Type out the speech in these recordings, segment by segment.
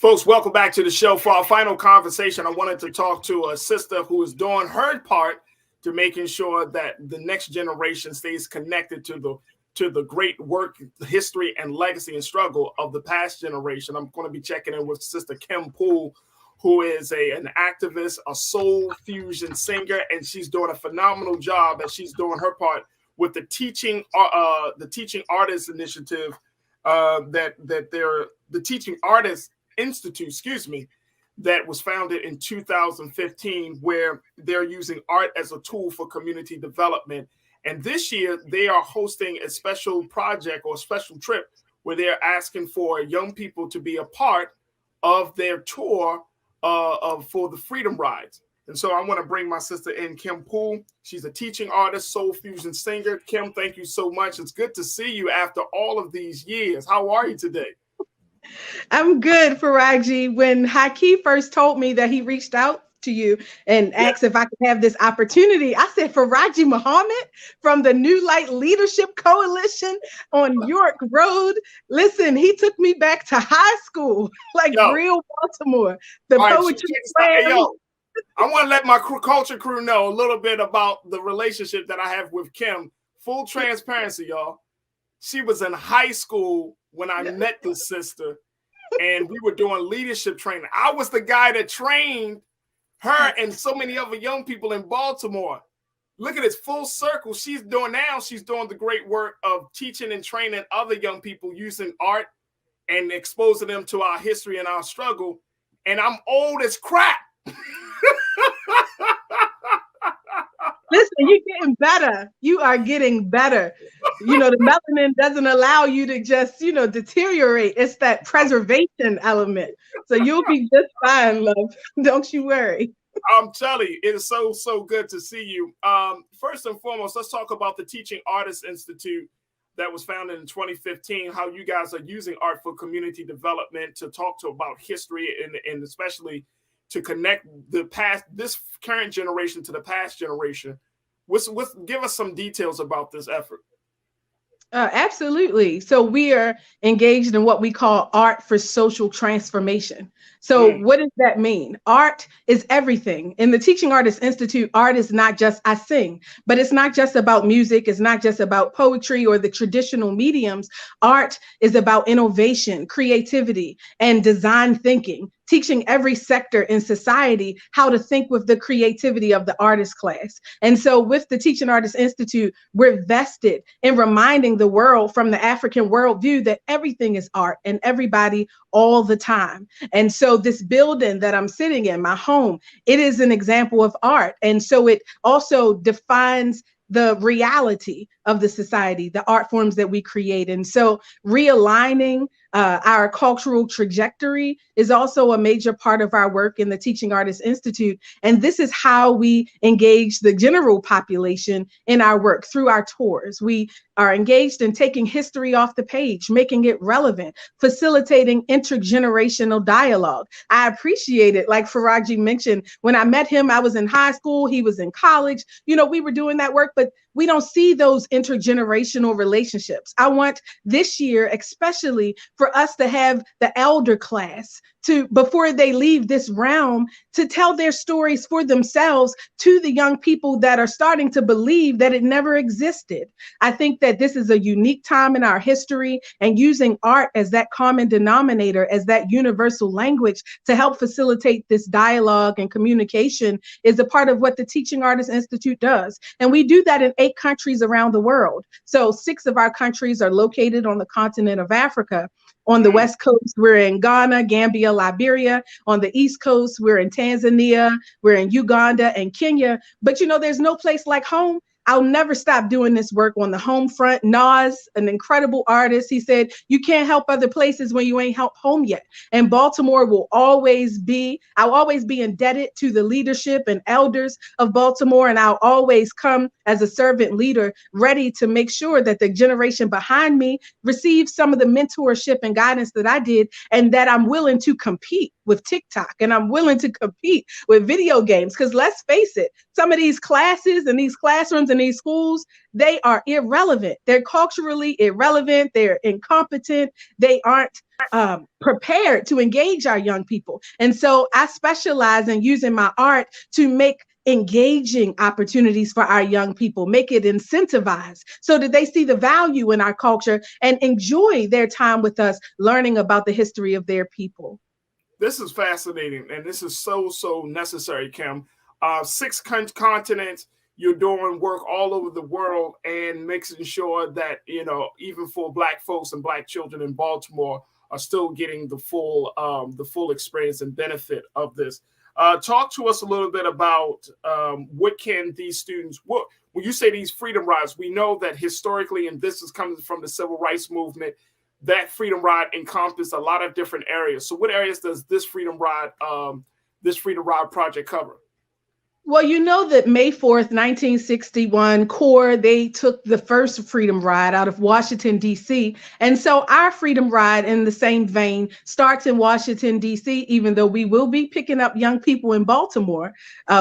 Folks, welcome back to the show. For our final conversation, I wanted to talk to a sister who is doing her part to making sure that the next generation stays connected to the great work, history, and legacy and struggle of the past generation. I'm going to be checking in with Sister Kim Poole, who is an activist, a soul fusion singer, and she's doing a phenomenal job as she's doing her part with the Teaching Artists Initiative, the Teaching Artists Institute, that was founded in 2015, where they're using art as a tool for community development. And this year, they are hosting a special project or a special trip where they're asking for young people to be a part of their tour for the Freedom Rides. And so I want to bring my sister in, Kim Poole. She's a teaching artist, soul fusion singer. Kim, thank you so much. It's good to see you after all of these years. How are you today? I'm good, Farajii. When Haki first told me that he reached out to you and asked if I could have this opportunity, I said, Farajii Muhammad from the New Light Leadership Coalition on York Road. Listen, he took me back to high school, like real Baltimore. The poetry slam. I want to let my culture crew know a little bit about the relationship that I have with Kim. Full transparency, y'all. She was in high school when I met this sister, and we were doing leadership training. I was the guy that trained her and so many other young people in Baltimore. Look at this full circle. She's doing the great work of teaching and training other young people using art and exposing them to our history and our struggle. And I'm old as crap. Listen, you're getting better. You are getting better. The melanin doesn't allow you to just, deteriorate. It's that preservation element. So you'll be just fine, love. Don't you worry. I'm telling you, it is so good to see you. First and foremost, let's talk about the Teaching Artists Institute that was founded in 2015, how you guys are using art for community development to talk about history and especially to connect this current generation to the past generation. Give us some details about this effort. Absolutely. So we are engaged in what we call art for social transformation. So what does that mean? Art is everything. In the Teaching Artists Institute, art is not just I sing, but it's not just about music. It's not just about poetry or the traditional mediums. Art is about innovation, creativity, and design thinking, teaching every sector in society how to think with the creativity of the artist class. And so with the Teaching Artists Institute, we're vested in reminding the world from the African worldview that everything is art and everybody all the time. And so this building that I'm sitting in, my home, it is an example of art. And so it also defines the reality of the society, the art forms that we create. And so realigning our cultural trajectory is also a major part of our work in the Teaching Artists Institute. And this is how we engage the general population in our work through our tours. We are engaged in taking history off the page, making it relevant, facilitating intergenerational dialogue. I appreciate it. Like Farajii mentioned, when I met him, I was in high school, he was in college. We were doing that work, but we don't see those intergenerational relationships. I want this year, especially for us to have the elder class to, before they leave this realm, to tell their stories for themselves to the young people that are starting to believe that it never existed. I think that this is a unique time in our history, and using art as that common denominator, as that universal language to help facilitate this dialogue and communication is a part of what the Teaching Artists Institute does. And we do that in 8 countries around the world. So 6 of our countries are located on the continent of Africa. On the West Coast, we're in Ghana, Gambia, Liberia. On the East Coast, we're in Tanzania, we're in Uganda and Kenya. But there's no place like home. I'll never stop doing this work on the home front. Nas, an incredible artist, he said, you can't help other places when you ain't helped home yet. And Baltimore will I'll always be indebted to the leadership and elders of Baltimore. And I'll always come as a servant leader, ready to make sure that the generation behind me receives some of the mentorship and guidance that I did, and that I'm willing to compete with TikTok, and I'm willing to compete with video games. Because let's face it, some of these classes and these classrooms and these schools, they are irrelevant. They're culturally irrelevant. They're incompetent. They aren't prepared to engage our young people. And so I specialize in using my art to make engaging opportunities for our young people, make it incentivized so that they see the value in our culture and enjoy their time with us, learning about the history of their people. This is fascinating, and this is so necessary, Kim. Six continents, you're doing work all over the world and making sure that, you know, even for Black folks and Black children in Baltimore are still getting the full experience and benefit of this. Talk to us a little bit about what can these students, when you say these freedom rides, we know that historically, and this is coming from the civil rights movement, that freedom ride encompassed a lot of different areas. So what areas does this freedom ride project cover? Well, you know that May 4th, 1961, CORE, they took the first freedom ride out of Washington, D.C. And so our freedom ride, in the same vein, starts in Washington, D.C., even though we will be picking up young people in Baltimore.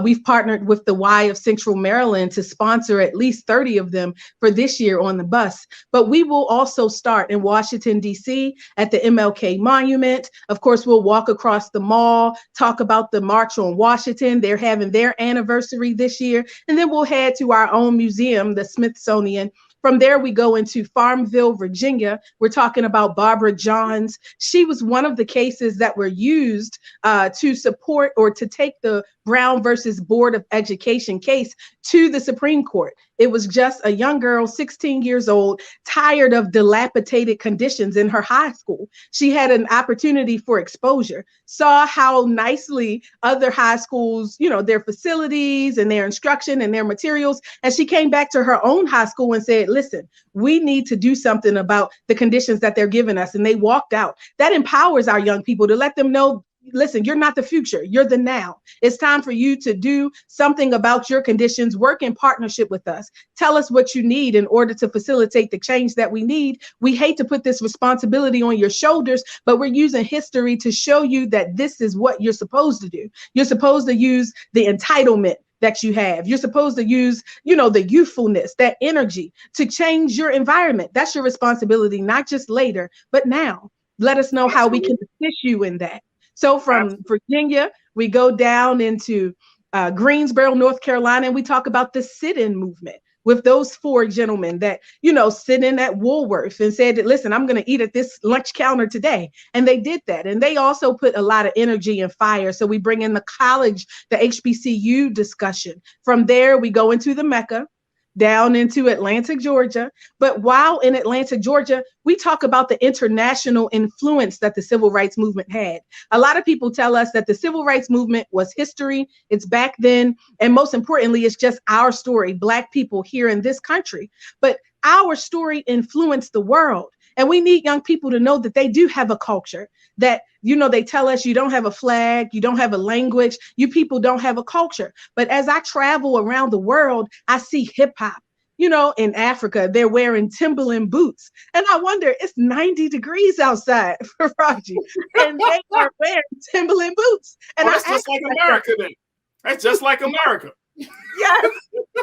We've partnered with the Y of Central Maryland to sponsor at least 30 of them for this year on the bus. But we will also start in Washington, D.C. at the MLK Monument. Of course, we'll walk across the mall, talk about the March on Washington. They're having their anniversary this year, and then we'll head to our own museum, the Smithsonian. From there, we go into Farmville, Virginia. We're talking about Barbara Johns. She was one of the cases that were used to support or to take the Brown versus Board of Education case to the Supreme Court. It was just a young girl, 16 years old, tired of dilapidated conditions in her high school. She had an opportunity for exposure, saw how nicely other high schools, you know, their facilities and their instruction and their materials. And she came back to her own high school and said, listen, we need to do something about the conditions that they're giving us. And they walked out. That empowers our young people to let them know, listen, you're not the future, you're the now. It's time for you to do something about your conditions, work in partnership with us. Tell us what you need in order to facilitate the change that we need. We hate to put this responsibility on your shoulders, but we're using history to show you that this is what you're supposed to do. You're supposed to use the entitlement that you have. You're supposed to use, you know, the youthfulness, that energy to change your environment. That's your responsibility, not just later, but now. Let us know how we can assist you in that. So from Virginia, we go down into Greensboro, North Carolina, and we talk about the sit-in movement with those four gentlemen that, you know, sit in at Woolworth and said that, listen, I'm going to eat at this lunch counter today. And they did that. And they also put a lot of energy and fire. So we bring in the college, the HBCU discussion. From there, we go into the Mecca, down into Atlanta, Georgia. But while in Atlanta, Georgia, we talk about the international influence that the civil rights movement had. A lot of people tell us that the civil rights movement was history, it's back then, and most importantly, it's just our story, Black people here in this country. But our story influenced the world. And we need young people to know that they do have a culture, that, you know, they tell us you don't have a flag, you don't have a language, you people don't have a culture. But as I travel around the world, I see hip hop. You know, in Africa, they're wearing Timberland boots. And I wonder, it's 90 degrees outside for Farajii, and they are wearing Timberland boots. And that's just like America then. That's just like America. Yes.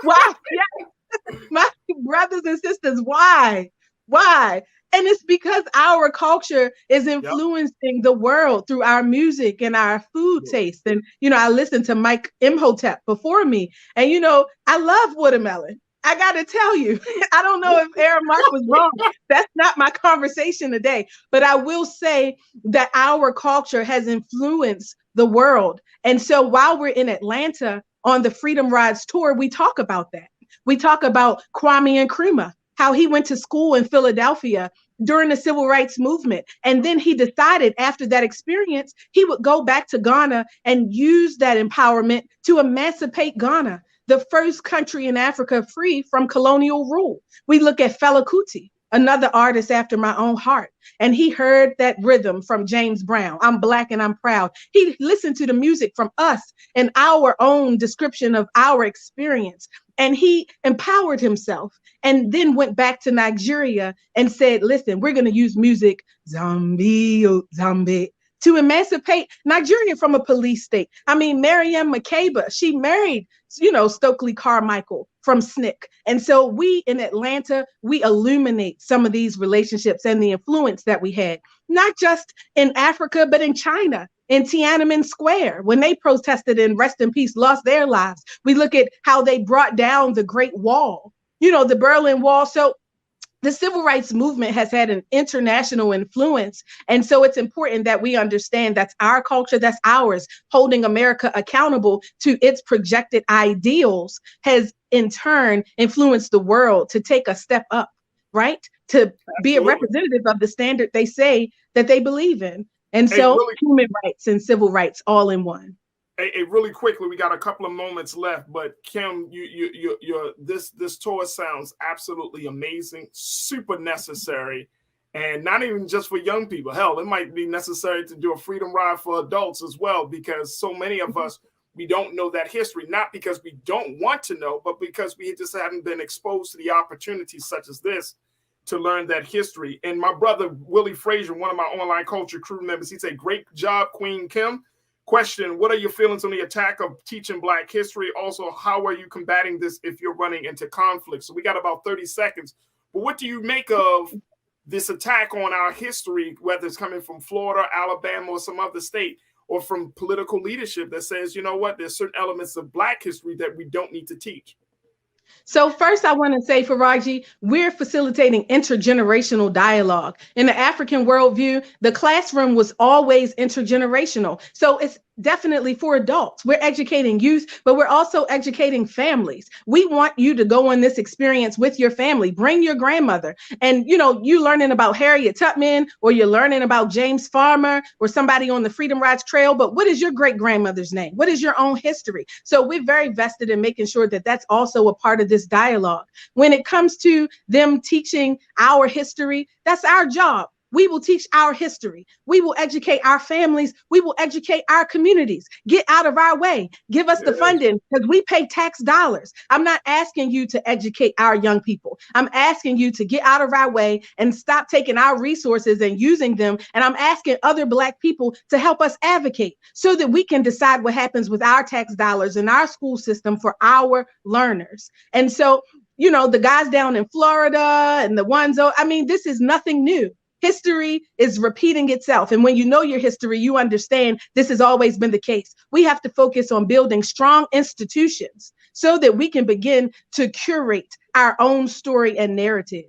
Why? Yes. My brothers and sisters, why? Why? And it's because our culture is influencing the world through our music and our food taste. And, you know, I listened to Mike Imhotep before me, and, you know, I love watermelon. I got to tell you, I don't know if Aaron Mark was wrong. That's not my conversation today. But I will say that our culture has influenced the world. And so while we're in Atlanta on the Freedom Rides tour, we talk about that. We talk about Kwame Nkrumah, how he went to school in Philadelphia during the civil rights movement. And then he decided after that experience, he would go back to Ghana and use that empowerment to emancipate Ghana, the first country in Africa free from colonial rule. We look at Fela Kuti, another artist after my own heart. And he heard that rhythm from James Brown. I'm Black and I'm proud. He listened to the music from us and our own description of our experience. And he empowered himself and then went back to Nigeria and said, listen, we're going to use music, zombie, oh, zombie, to emancipate Nigeria from a police state. I mean, Miriam Makeba, she married, Stokely Carmichael from SNCC. And so we in Atlanta, we illuminate some of these relationships and the influence that we had, not just in Africa, but in China, in Tiananmen Square, when they protested and rest in peace, lost their lives. We look at how they brought down the Great Wall, the Berlin Wall. So the civil rights movement has had an international influence. And so it's important that we understand that's our culture, that's ours. Holding America accountable to its projected ideals has in turn influenced the world to take a step up, right? To be a representative of the standard they say that they believe in. And so human rights and civil rights all in one. Hey, really quickly, we got a couple of moments left, but Kim, this tour sounds absolutely amazing, super necessary, and not even just for young people. Hell, it might be necessary to do a freedom ride for adults as well, because so many of us, we don't know that history, not because we don't want to know, but because we just haven't been exposed to the opportunities such as this to learn that history. And my brother, Willie Frazier, one of my online culture crew members, he said, "Great job, Queen Kim. Question, what are your feelings on the attack of teaching Black history? Also, how are you combating this if you're running into conflict?" So we got about 30 seconds. But what do you make of this attack on our history, whether it's coming from Florida, Alabama, or some other state, or from political leadership that says, you know what, there's certain elements of Black history that we don't need to teach? So first, I want to say, Farajii, we're facilitating intergenerational dialogue. In the African worldview, the classroom was always intergenerational. So it's definitely for adults. We're educating youth, but we're also educating families. We want you to go on this experience with your family. Bring your grandmother. And, you learning about Harriet Tubman, or you're learning about James Farmer, or somebody on the Freedom Rides Trail. But what is your great grandmother's name? What is your own history? So we're very vested in making sure that that's also a part of this dialogue. When it comes to them teaching our history, that's our job. We will teach our history. We will educate our families. We will educate our communities. Get out of our way. Give us the funding, because we pay tax dollars. I'm not asking you to educate our young people. I'm asking you to get out of our way and stop taking our resources and using them. And I'm asking other Black people to help us advocate so that we can decide what happens with our tax dollars in our school system for our learners. And so, the guys down in Florida and the ones, this is nothing new. History is repeating itself. And when you know your history, you understand this has always been the case. We have to focus on building strong institutions so that we can begin to curate our own story and narrative.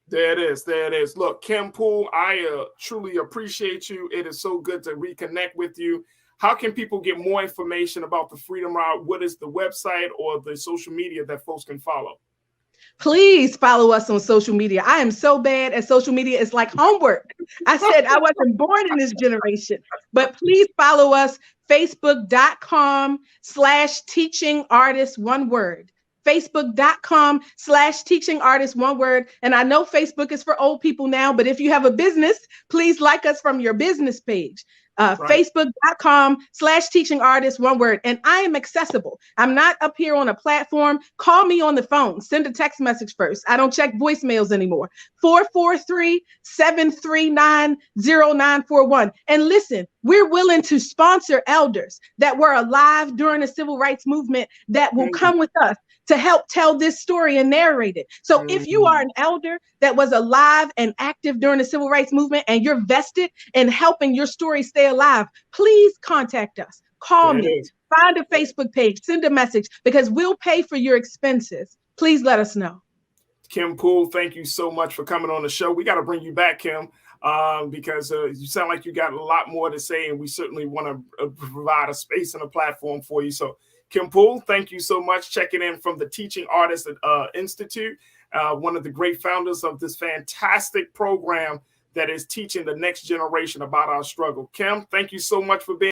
There it is. There it is. Look, Kim Poole, I truly appreciate you. It is so good to reconnect with you. How can people get more information about the Freedom Ride? What is the website or the social media that folks can follow? Please follow us on social media. I am so bad at social media. It's like homework. I said I wasn't born in this generation, but please follow us, facebook.com/teaching artists, one word. Facebook.com/teaching artists, one word. And I know Facebook is for old people now, but if you have a business, please like us from your business page. Facebook.com/teaching artists, one word. And I am accessible. I'm not up here on a platform. Call me on the phone. Send a text message first. I don't check voicemails anymore. 443-739-0941. And listen, we're willing to sponsor elders that were alive during the civil rights movement that will come with us to help tell this story and narrate it. So if you are an elder that was alive and active during the civil rights movement and you're vested in helping your story stay alive, please contact us. Call me, find a Facebook page, send a message, because we'll pay for your expenses. Please let us know. Kim Poole, thank you so much for coming on the show. We got to bring you back, Kim, because you sound like you got a lot more to say, and we certainly want to provide a space and a platform for you. So Kim Poole, thank you so much. Checking in from the Teaching Artists Institute, one of the great founders of this fantastic program that is teaching the next generation about our struggle. Kim, thank you so much for being